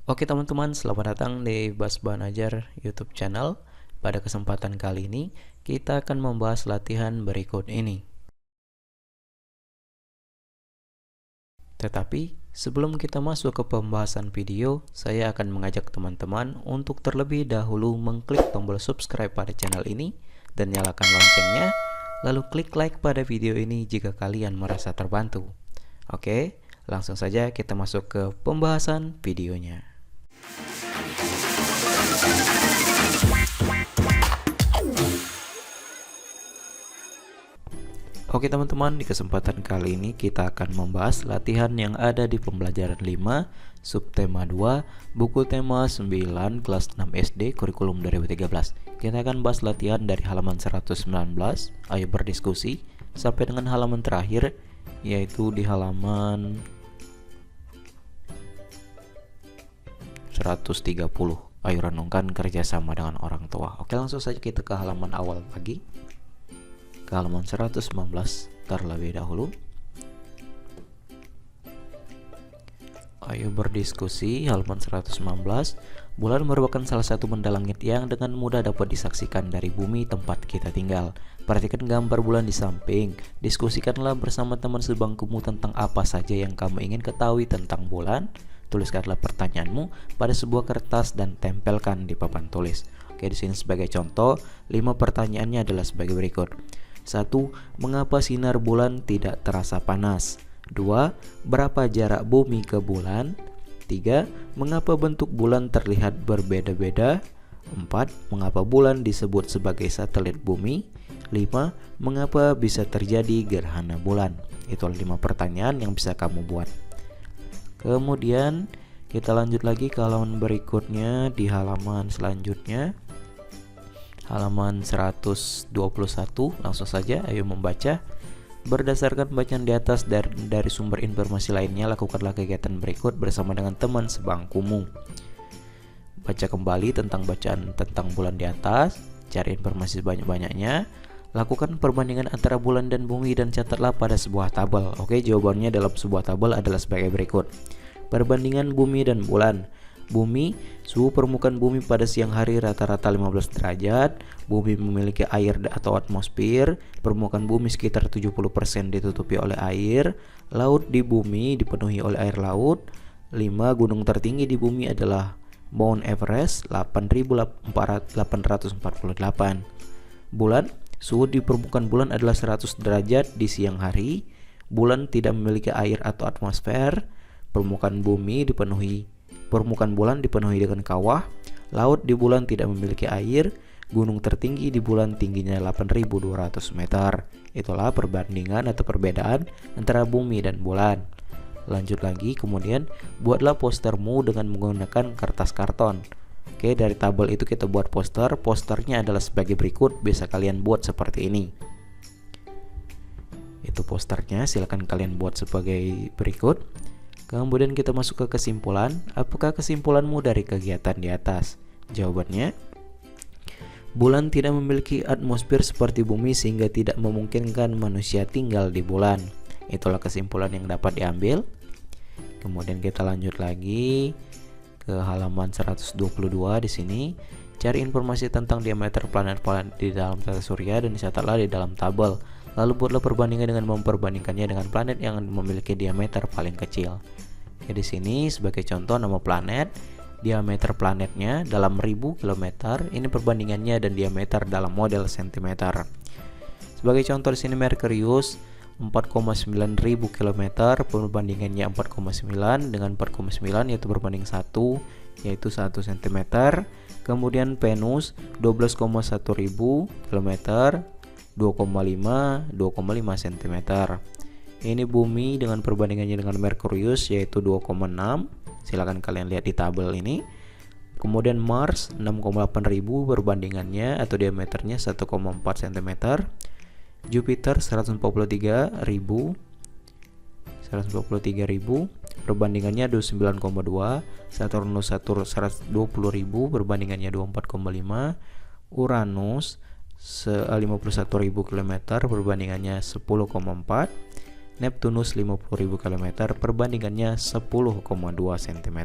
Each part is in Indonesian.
Oke teman-teman, selamat datang di Bas Banajar YouTube channel. Pada kesempatan kali ini, kita akan membahas latihan berikut ini. Tetapi, sebelum kita masuk ke pembahasan video, saya akan mengajak teman-teman untuk terlebih dahulu mengklik tombol subscribe pada channel ini dan nyalakan loncengnya, lalu klik like pada video ini jika kalian merasa terbantu. Oke, langsung saja kita masuk ke pembahasan videonya. Oke teman-teman, di kesempatan kali ini kita akan membahas latihan yang ada di pembelajaran 5, subtema 2, buku tema 9, kelas 6 SD, kurikulum 2013. Kita akan bahas latihan dari halaman 119, ayo berdiskusi, sampai dengan halaman terakhir, yaitu di halaman 130. Ayo renungkan kerjasama dengan orang tua. Oke, langsung saja kita ke halaman awal lagi, ke halaman 119 terlebih dahulu. Ayo berdiskusi, halaman 119. Bulan merupakan salah satu benda langit yang dengan mudah dapat disaksikan dari bumi tempat kita tinggal. Perhatikan gambar bulan di samping. Diskusikanlah bersama teman sebangkumu tentang apa saja yang kamu ingin ketahui tentang bulan. Tuliskanlah pertanyaanmu pada sebuah kertas dan tempelkan di papan tulis. Oke, di sini sebagai contoh, 5 pertanyaannya adalah sebagai berikut. 1. Mengapa sinar bulan tidak terasa panas? 2. Berapa jarak bumi ke bulan? 3. Mengapa bentuk bulan terlihat berbeda-beda? 4. Mengapa bulan disebut sebagai satelit bumi? 5. Mengapa bisa terjadi gerhana bulan? Itulah 5 pertanyaan yang bisa kamu buat. Kemudian kita lanjut lagi ke halaman berikutnya, di halaman selanjutnya, halaman 121. Langsung saja ayo membaca. Berdasarkan bacaan di atas dari sumber informasi lainnya, lakukanlah kegiatan berikut bersama dengan teman sebangkumu. Baca kembali tentang bacaan tentang bulan di atas, cari informasi sebanyak-banyaknya, lakukan perbandingan antara bulan dan bumi dan catatlah pada sebuah tabel. Oke, jawabannya dalam sebuah tabel adalah sebagai berikut. Perbandingan bumi dan bulan. Bumi, suhu permukaan bumi pada siang hari rata-rata 15 derajat. Bumi memiliki air atau atmosfer. Permukaan bumi sekitar 70% ditutupi oleh air. Laut di bumi dipenuhi oleh air laut. 5. Gunung tertinggi di bumi adalah Mount Everest 8.848. Bulan, suhu di permukaan bulan adalah 100 derajat di siang hari. Bulan tidak memiliki air atau atmosfer. Permukaan bulan dipenuhi dengan kawah. Laut di bulan tidak memiliki air. Gunung tertinggi di bulan tingginya 8.200 meter. Itulah perbandingan atau perbedaan antara bumi dan bulan. Lanjut lagi, kemudian buatlah postermu dengan menggunakan kertas karton. Oke, dari tabel itu kita buat poster. Posternya adalah sebagai berikut, bisa kalian buat seperti ini. Itu posternya, silakan kalian buat sebagai berikut. Kemudian kita masuk ke kesimpulan. Apakah kesimpulanmu dari kegiatan di atas? Jawabannya, bulan tidak memiliki atmosfer seperti bumi sehingga tidak memungkinkan manusia tinggal di bulan. Itulah kesimpulan yang dapat diambil. Kemudian kita lanjut lagi ke halaman 122 di sini. Cari informasi tentang diameter planet-planet di dalam tata surya dan dicatatlah di dalam tabel. Lalu buatlah perbandingan dengan memperbandingkannya dengan planet yang memiliki diameter paling kecil. Ya, di sini sebagai contoh nama planet, diameter planetnya dalam 1000 km, ini perbandingannya dan diameter dalam model cm. Sebagai contoh di sini Merkurius 4,9 ribu km, perbandingannya 4,9 dengan 4,9 yaitu berbanding 1 yaitu 1 cm. Kemudian Venus 12,1 ribu km, 2,5 cm. Ini bumi dengan perbandingannya dengan Merkurius yaitu 2,6. Silakan kalian lihat di tabel ini. Kemudian Mars 6,8 ribu perbandingannya atau diameternya 1,4 cm. Jupiter 143 ribu perbandingannya 29,2. Saturnus 120 ribu perbandingannya 24,5. Uranus 51.000 km perbandingannya 10,4. Neptunus 50.000 km perbandingannya 10,2 cm.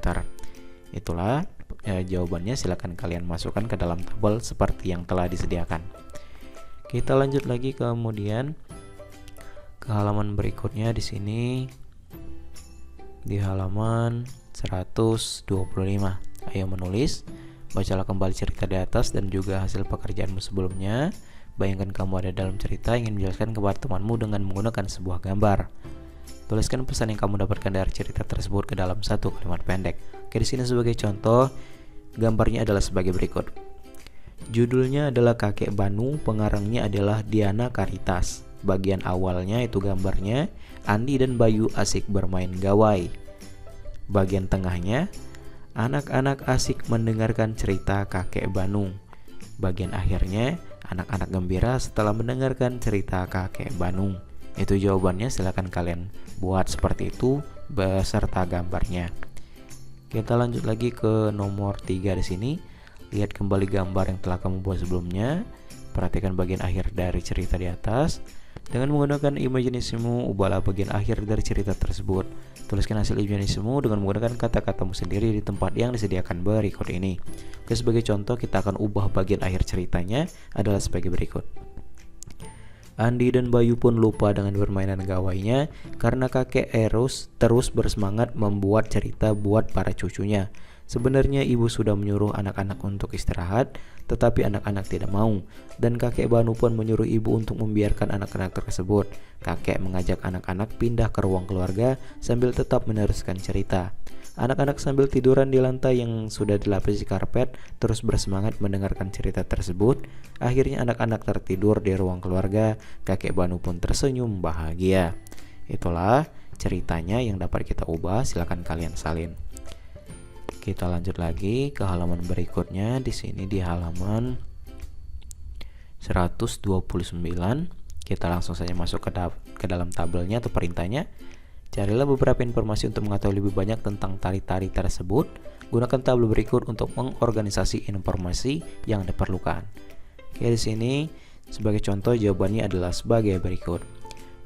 Itu Itulah jawabannya, silakan kalian masukkan ke dalam tabel seperti yang telah disediakan. Kita lanjut lagi kemudian ke halaman berikutnya. Di sini di halaman 125. Ayo menulis. Bacalah kembali cerita di atas dan juga hasil pekerjaanmu sebelumnya. Bayangkan kamu ada dalam cerita ingin menjelaskan kepada temanmu dengan menggunakan sebuah gambar. Tuliskan pesan yang kamu dapatkan dari cerita tersebut ke dalam satu kalimat pendek. Oke, di sini sebagai contoh, gambarnya adalah sebagai berikut. Judulnya adalah Kakek Banu, pengarangnya adalah Diana Caritas. Bagian awalnya itu gambarnya Andi dan Bayu asik bermain gawai. Bagian tengahnya, anak-anak asik mendengarkan cerita Kakek Banu. Bagian akhirnya, anak-anak gembira setelah mendengarkan cerita Kakek Banu. Itu jawabannya, silakan kalian buat seperti itu beserta gambarnya. Kita lanjut lagi ke nomor 3 di sini. Lihat kembali gambar yang telah kamu buat sebelumnya. Perhatikan bagian akhir dari cerita di atas. Dengan menggunakan imajinasimu, ubahlah bagian akhir dari cerita tersebut. Tuliskan hasil imajinasimu dengan menggunakan kata-katamu sendiri di tempat yang disediakan berikut ini. Oke, sebagai contoh kita akan ubah bagian akhir ceritanya adalah sebagai berikut. Andi dan Bayu pun lupa dengan permainan gawainya karena kakek Eros terus bersemangat membuat cerita buat para cucunya. Sebenarnya ibu sudah menyuruh anak-anak untuk istirahat, tetapi anak-anak tidak mau. Dan kakek Banu pun menyuruh ibu untuk membiarkan anak-anak tersebut. Kakek mengajak anak-anak pindah ke ruang keluarga sambil tetap meneruskan cerita. Anak-anak sambil tiduran di lantai yang sudah dilapisi karpet terus bersemangat mendengarkan cerita tersebut. Akhirnya anak-anak tertidur di ruang keluarga. Kakek Banu pun tersenyum bahagia. Itulah ceritanya yang dapat kita ubah, silakan kalian salin. Kita lanjut lagi ke halaman berikutnya. Di sini di halaman 129. Kita langsung saja masuk ke dalam tabelnya atau perintahnya. Carilah beberapa informasi untuk mengetahui lebih banyak tentang tari-tari tersebut. Gunakan tabel berikut untuk mengorganisasi informasi yang diperlukan. Oke, di sini sebagai contoh jawabannya adalah sebagai berikut.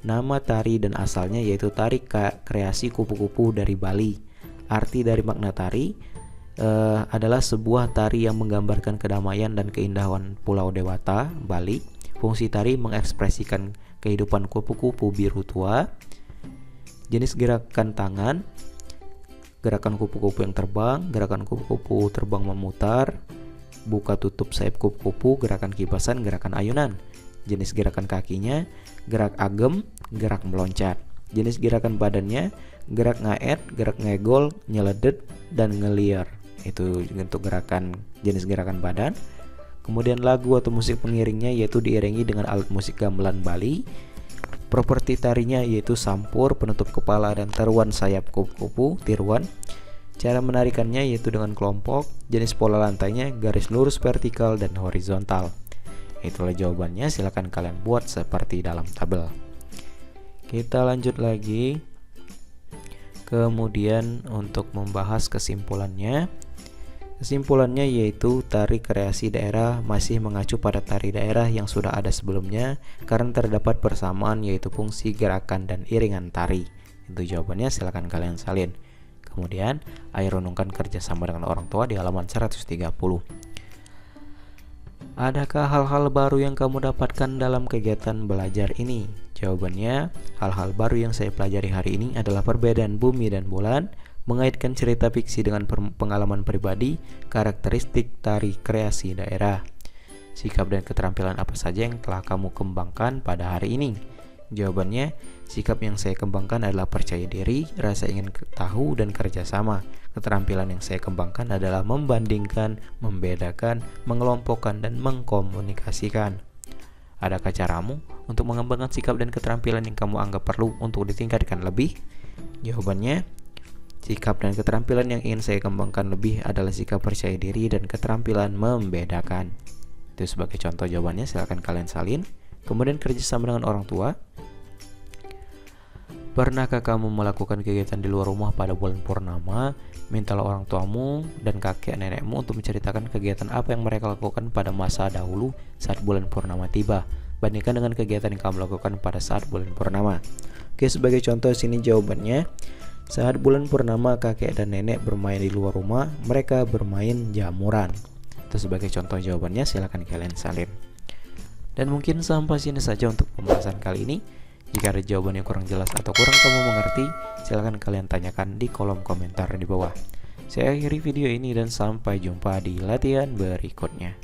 Nama tari dan asalnya yaitu tari kreasi kupu-kupu dari Bali. Arti dari makna tari adalah sebuah tari yang menggambarkan kedamaian dan keindahan Pulau Dewata, Bali. Fungsi tari mengekspresikan kehidupan kupu-kupu biru tua. Jenis gerakan tangan, gerakan kupu-kupu yang terbang, gerakan kupu-kupu terbang memutar, buka tutup sayap kupu-kupu, gerakan kibasan, gerakan ayunan. Jenis gerakan kakinya, gerak agem, gerak meloncat. Jenis gerakan badannya, gerak ngaet, gerak ngegol, nyeledet, dan ngeliar. Itu untuk jenis gerakan badan. Kemudian lagu atau musik pengiringnya yaitu diiringi dengan alat musik gamelan Bali. Properti tarinya yaitu sampur, penutup kepala, dan taruhan sayap kupu-kupu, tiruan. Cara menarikannya yaitu dengan kelompok. Jenis pola lantainya garis lurus, vertikal, dan horizontal. Itulah jawabannya, silakan kalian buat seperti dalam tabel. Kita lanjut lagi. Kemudian untuk membahas kesimpulannya. Kesimpulannya yaitu tari kreasi daerah masih mengacu pada tari daerah yang sudah ada sebelumnya karena terdapat persamaan yaitu fungsi gerakan dan iringan tari. Itu jawabannya, silakan kalian salin. Kemudian, ayo renungkan kerjasama dengan orang tua di halaman 130. Adakah hal-hal baru yang kamu dapatkan dalam kegiatan belajar ini? Jawabannya, hal-hal baru yang saya pelajari hari ini adalah perbedaan bumi dan bulan, mengaitkan cerita fiksi dengan pengalaman pribadi, karakteristik tari kreasi daerah. Sikap dan keterampilan apa saja yang telah kamu kembangkan pada hari ini? Jawabannya, sikap yang saya kembangkan adalah percaya diri, rasa ingin tahu, dan kerjasama. Keterampilan yang saya kembangkan adalah membandingkan, membedakan, mengelompokkan, dan mengkomunikasikan. Adakah caramu untuk mengembangkan sikap dan keterampilan yang kamu anggap perlu untuk ditingkatkan lebih? Jawabannya, sikap dan keterampilan yang ingin saya kembangkan lebih adalah sikap percaya diri dan keterampilan membedakan. Itu sebagai contoh jawabannya, silakan kalian salin. Kemudian kerjasama dengan orang tua. Pernahkah kamu melakukan kegiatan di luar rumah pada bulan purnama? Mintalah orang tuamu dan kakek nenekmu untuk menceritakan kegiatan apa yang mereka lakukan pada masa dahulu saat bulan purnama tiba. Bandingkan dengan kegiatan yang kamu lakukan pada saat bulan purnama. Oke, sebagai contoh sini jawabannya. Saat bulan purnama kakek dan nenek bermain di luar rumah, mereka bermain jamuran. Itu sebagai contoh jawabannya, silahkan kalian salin. Dan mungkin sampai sini saja untuk pembahasan kali ini. Jika ada jawaban yang kurang jelas atau kurang kamu mengerti, silahkan kalian tanyakan di kolom komentar di bawah. Saya akhiri video ini dan sampai jumpa di latihan berikutnya.